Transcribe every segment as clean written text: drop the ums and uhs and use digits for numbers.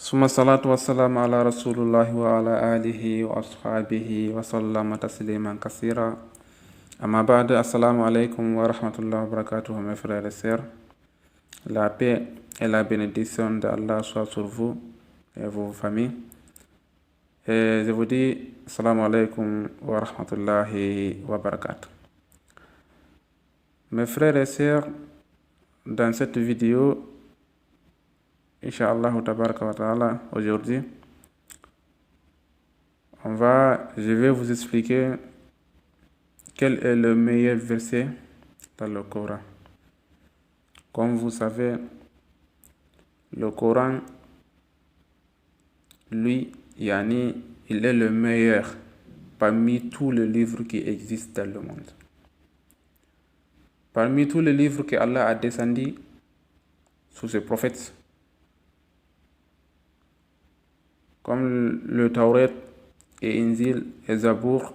ثم الصلاة والسلام على رسول الله وعلى آله وأصحابه وسلم تسليما كثيرا. Amma ba'd, assalamu alaikum wa rahmatullahi wa barakatuh, mes frères et sœurs. La paix et la bénédiction d'Allah soit sur vous et vos familles. Et je vous dis assalamu alaikum wa rahmatullahi wa barakatuh. Mes frères et sœurs, dans cette vidéo, Inch'Allah tabaraka wa ta'ala, aujourd'hui, je vais vous expliquer quel est le meilleur verset dans le Coran. Comme vous savez, le Coran, lui, il est le meilleur parmi tous les livres qui existent dans le monde. Parmi tous les livres que Allah a descendus sous ses prophètes, comme le Taurat et Injil et Zabour,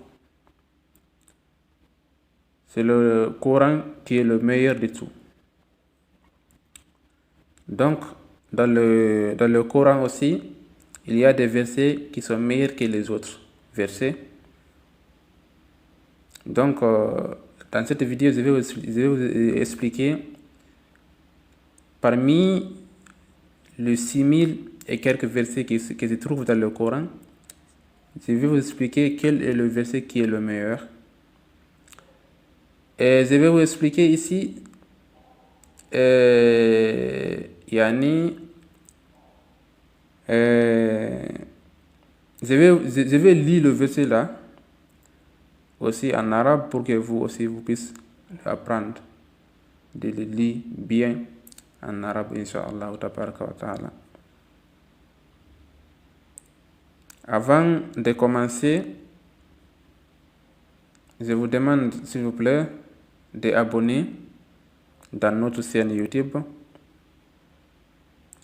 c'est le Coran qui est le meilleur de tout. Donc, dans le Coran aussi, il y a des versets qui sont meilleurs que les autres versets. Donc, dans cette vidéo, je vais vous expliquer parmi les 6000 et quelques versets qui se trouvent dans le Coran, je vais vous expliquer quel est le verset qui est le meilleur. Et je vais vous expliquer ici, je vais lire le verset là, aussi en arabe, pour que vous aussi vous puissiez apprendre de le lire bien en arabe, Inch'Allah tabaraka wa ta'ala. Avant de commencer, je vous demande s'il vous plaît d'abonner dans notre chaîne YouTube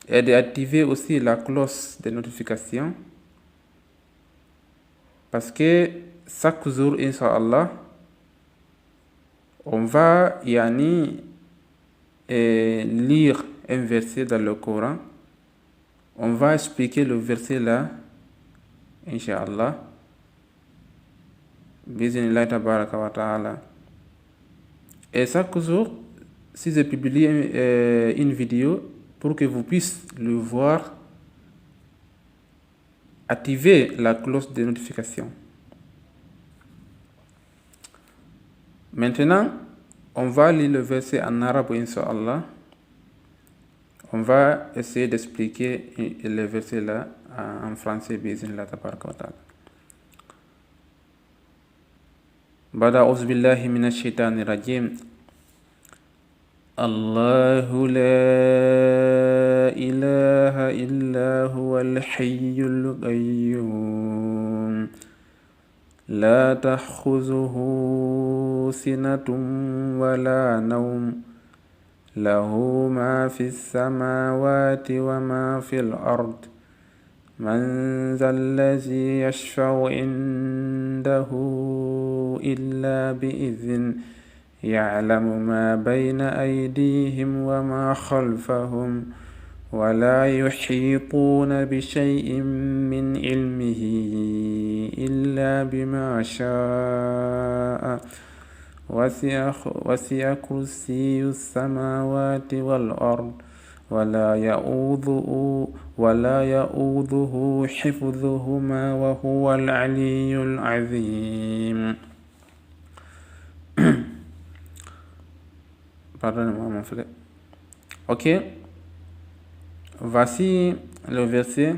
et d'activer aussi la cloche de notification, parce que chaque jour, Inch'Allah, on va lire un verset dans le Coran. On va expliquer le verset là, Inch'Allah, Bismillah tabaraka wa ta'ala. Et chaque jour, si je publie une vidéo, pour que vous puissiez le voir, activez la cloche de notification. Maintenant, on va lire le verset en arabe, Inch'Allah. On va essayer d'expliquer le verset là en français, Bismillah tabaraka wa ta'ala. بعد أعوذ بالله من الشيطان الرجيم. الله لا إله إلا هو الحي القيوم لا تأخذه سنة ولا نوم له ما في السماوات وما في الأرض من ذا الذي يشفع عنده إلا بإذن يعلم ما بين أيديهم وما خلفهم ولا يحيطون بشيء من علمه إلا بما شاء وسع كرسي السماوات والأرض ولا يؤوده حفظهما وهو العلي العظيم. Pardonnez-moi mon frère. Ok, voici le verset.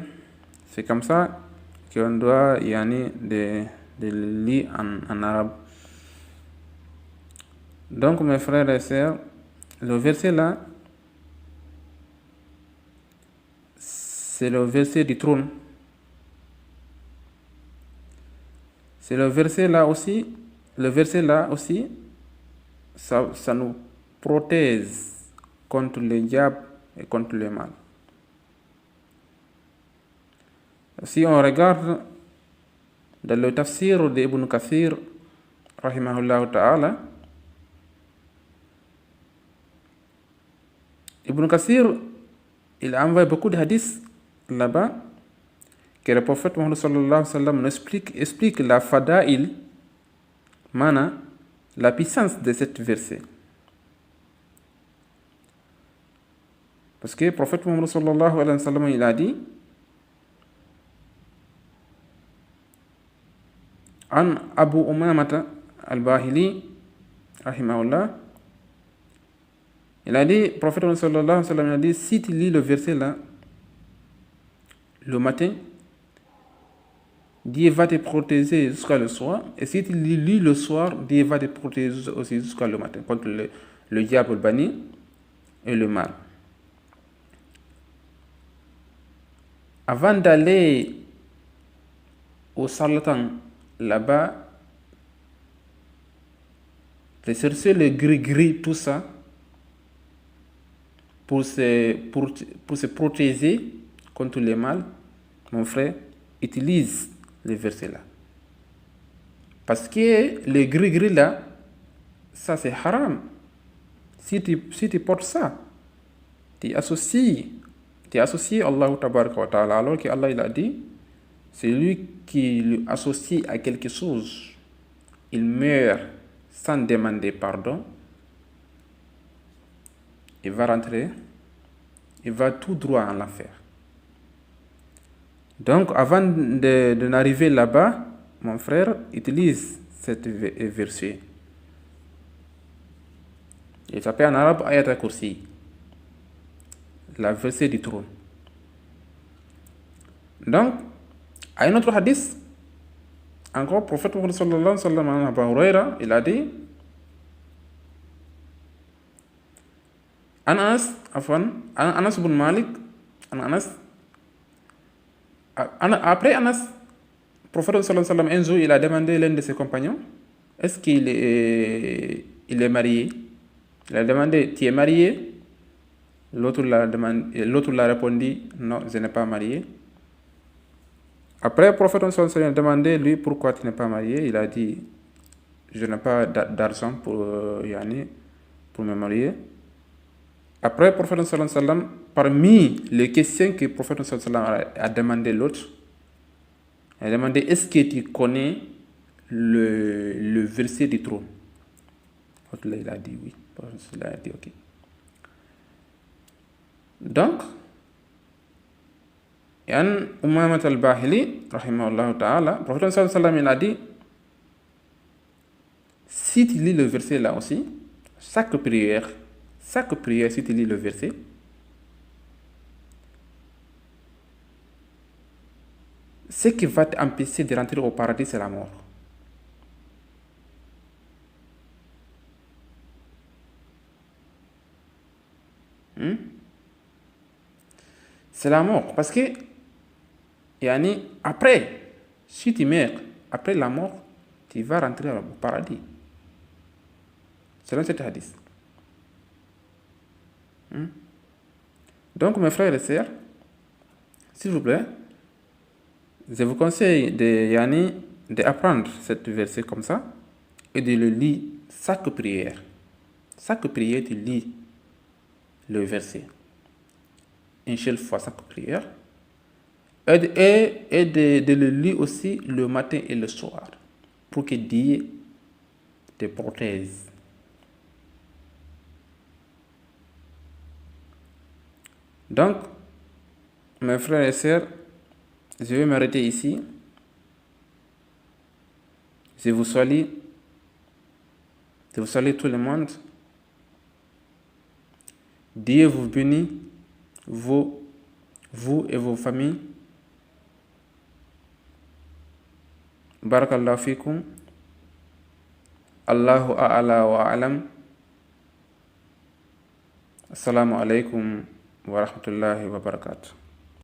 C'est comme ça qu'on doit de lire en arabe. Donc mes frères et sœurs, le verset là, c'est le verset du trône. C'est le verset là aussi. Le verset là aussi, ça nous protège contre le diable et contre le mal. Si on regarde dans le tafsir d'Ibn Kathir, rahimahullah ta'ala, Ibn Kathir, il a envoyé beaucoup de hadiths là-bas que le prophète Mohammed sallallahu alayhi wa sallam explique la fada'il, mana, la puissance de cette verset. Parce que le prophète Mohammed sallallahu alayhi wa sallam, il a dit An Abu Umamata al-Bahili, rahimahullah, il a dit, le prophète Mohammed sallallahu alayhi wa sallam, il a dit, si tu lis le verset là, le matin, Dieu va te protéger jusqu'à le soir. Et si tu lis le soir, Dieu va te protéger aussi jusqu'à le matin contre le diable banni et le mal. Avant d'aller au charlatan là-bas, de chercher le gris-gris, tout ça, pour se protéger contre le mal, mon frère, utilise les versets là. Parce que le gris-gris là, ça c'est haram. Si tu portes ça, tu associes Allah tabaraka wa ta'ala, alors que Allah il a dit, c'est lui qui lui associe à quelque chose, il meurt sans demander pardon, il va rentrer, il va tout droit en l'enfer. Donc, avant de n'arriver là-bas, mon frère utilise cette verset. Il s'appelle en arabe Ayat al-Kursi, la verset du trône. Donc, à un autre hadith, encore, le prophète Muhammad sallallahu alayhi wa sallam, Abu Huraira, il a dit Anas ibn Malik, après Anas, le prophète sallallahu alayhi wa sallam, un jour, il a demandé à l'un de ses compagnons, est-ce qu'il est marié? Il a demandé, tu es marié? L'autre l'a répondu, non, je n'ai pas marié. Après, le prophète sallallahu alayhi wa sallam a demandé, lui, pourquoi tu n'es pas marié? Il a dit, je n'ai pas d'argent pour me marier. Après, le prophète sallallahu alayhi wa sallam, parmi les questions que le prophète sallallahu alayhi wa sallam a demandé l'autre, il a demandé, est-ce que tu connais le verset du trône? Là, il a dit oui. Il a dit ok. Donc, Yan Umamat al-Bahili, rahimahullah ta'ala, le prophète sallallahu alayhi wa sallam, il a dit, si tu lis le verset là aussi, chaque prière, si tu lis le verset, ce qui va t'empêcher de rentrer au paradis, c'est la mort. C'est la mort. Parce que, après, si tu meurs, après la mort, tu vas rentrer au paradis. Selon cet hadith. Donc, mes frères et sœurs, s'il vous plaît, je vous conseille d'apprendre cette verset comme ça et de le lire chaque prière. Chaque prière, tu lis le verset. Une seule fois chaque prière. Et de le lire aussi le matin et le soir pour que Dieu te protège. Donc, mes frères et sœurs, je vais m'arrêter ici. Je vous salue tout le monde. Dieu vous bénit, vous et vos familles. Barakallahu fikum. Allahu a'ala wa a'lam. Assalamu alaikum wa rahmatullahi wa barakatuh.